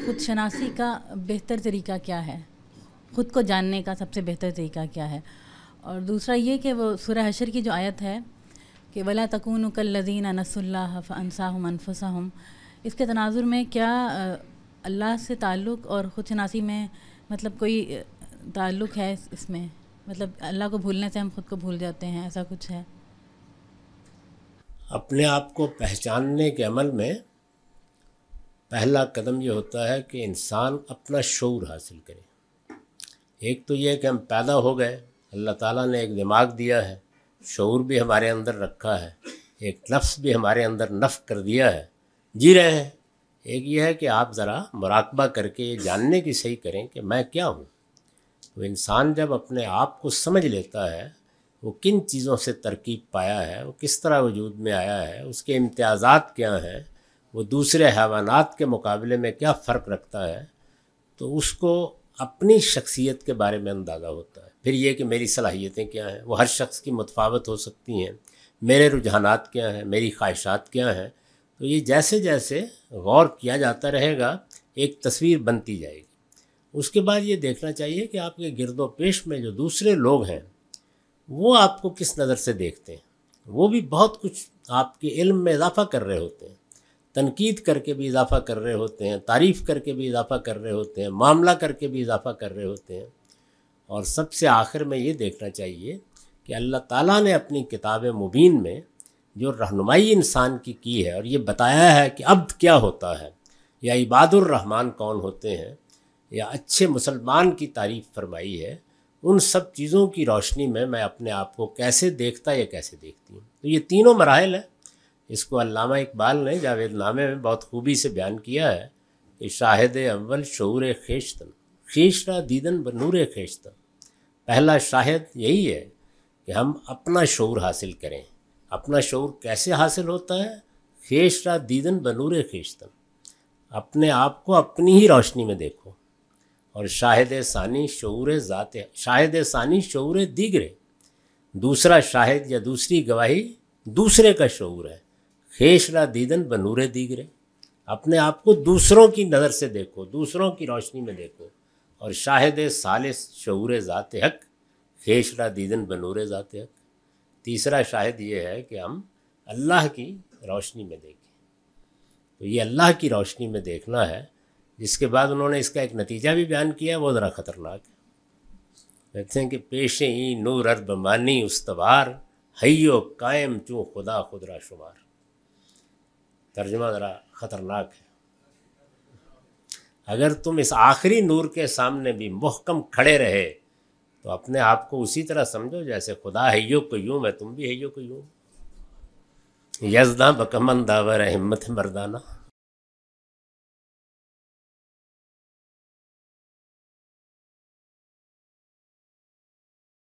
خود شناسی کا بہتر طریقہ کیا ہے، خود کو جاننے کا سب سے بہتر طریقہ کیا ہے؟ اور دوسرا یہ کہ وہ سورہ حشر کی جو آیت ہے کہ وَلَا تَكُونُوا كَالَّذِينَ نَسُوا اللَّهَ فَأَنسَاهُمْ أَنفُسَهُمْ، اس کے تناظر میں کیا اللہ سے تعلق اور خود شناسی میں مطلب کوئی تعلق ہے اس میں؟ مطلب اللہ کو بھولنے سے ہم خود کو بھول جاتے ہیں، ایسا کچھ ہے؟ اپنے آپ کو پہچاننے کے عمل میں پہلا قدم یہ ہوتا ہے کہ انسان اپنا شعور حاصل کرے۔ ایک تو یہ کہ ہم پیدا ہو گئے، اللہ تعالیٰ نے ایک دماغ دیا ہے، شعور بھی ہمارے اندر رکھا ہے، ایک نفس بھی ہمارے اندر نفخ کر دیا ہے، جی رہے ہیں۔ ایک یہ ہے کہ آپ ذرا مراقبہ کر کے یہ جاننے کی صحیح کریں کہ میں کیا ہوں۔ تو انسان جب اپنے آپ کو سمجھ لیتا ہے، وہ کن چیزوں سے ترکیب پایا ہے، وہ کس طرح وجود میں آیا ہے، اس کے امتیازات کیا ہیں، وہ دوسرے حیوانات کے مقابلے میں کیا فرق رکھتا ہے، تو اس کو اپنی شخصیت کے بارے میں اندازہ ہوتا ہے۔ پھر یہ کہ میری صلاحیتیں کیا ہیں، وہ ہر شخص کی متفاوت ہو سکتی ہیں، میرے رجحانات کیا ہیں، میری خواہشات کیا ہیں۔ تو یہ جیسے جیسے غور کیا جاتا رہے گا ایک تصویر بنتی جائے گی۔ اس کے بعد یہ دیکھنا چاہیے کہ آپ کے گرد و پیش میں جو دوسرے لوگ ہیں وہ آپ کو کس نظر سے دیکھتے ہیں۔ وہ بھی بہت کچھ آپ کے علم میں اضافہ کر رہے ہوتے ہیں، تنقید کر کے بھی اضافہ کر رہے ہوتے ہیں، تعریف کر کے بھی اضافہ کر رہے ہوتے ہیں، معاملہ کر کے بھی اضافہ کر رہے ہوتے ہیں۔ اور سب سے آخر میں یہ دیکھنا چاہیے کہ اللہ تعالیٰ نے اپنی کتاب مبین میں جو رہنمائی انسان کی ہے اور یہ بتایا ہے کہ عبد کیا ہوتا ہے، یا عباد الرحمن کون ہوتے ہیں، یا اچھے مسلمان کی تعریف فرمائی ہے، ان سب چیزوں کی روشنی میں اپنے آپ کو کیسے دیکھتا یا کیسے دیکھتی ہوں۔ تو یہ تینوں مراحل ہیں۔ اس کو علامہ اقبال نے جاوید نامے میں بہت خوبی سے بیان کیا ہے کہ شاہد اول شعور خیشتن، خیش را دیدن بنور خیشتن۔ پہلا شاہد یہی ہے کہ ہم اپنا شعور حاصل کریں۔ اپنا شعور کیسے حاصل ہوتا ہے؟ خیش را دیدن بنور خیشتن، اپنے آپ کو اپنی ہی روشنی میں دیکھو۔ اور شاہد ثانی شعور ذات، شاہد ثانی شعور دیگرے، دوسرا شاہد یا دوسری گواہی دوسرے کا شعور ہے۔ خیش را دیدن بنور دیگرے، اپنے آپ کو دوسروں کی نظر سے دیکھو، دوسروں کی روشنی میں دیکھو۔ اور شاہد ثالث شعور ذات حق، خیش را دیدن بنور ذات حق، تیسرا شاہد یہ ہے کہ ہم اللہ کی روشنی میں دیکھیں۔ تو یہ اللہ کی روشنی میں دیکھنا ہے، جس کے بعد انہوں نے اس کا ایک نتیجہ بھی بیان کیا، وہ ذرا خطرناک ہے۔ کہتے ہیں کہ پیش ای نور ارب مانی استوار، حیو قائم چوں خدا خود را شمار۔ ترجمہ ذرا خطرناک ہے۔ اگر تم اس آخری نور کے سامنے بھی محکم کھڑے رہے تو اپنے آپ کو اسی طرح سمجھو جیسے خدا حیو قیوم ہے، تم بھی حیو قیوم۔ یزداں بکمن داور ہمت مردانہ،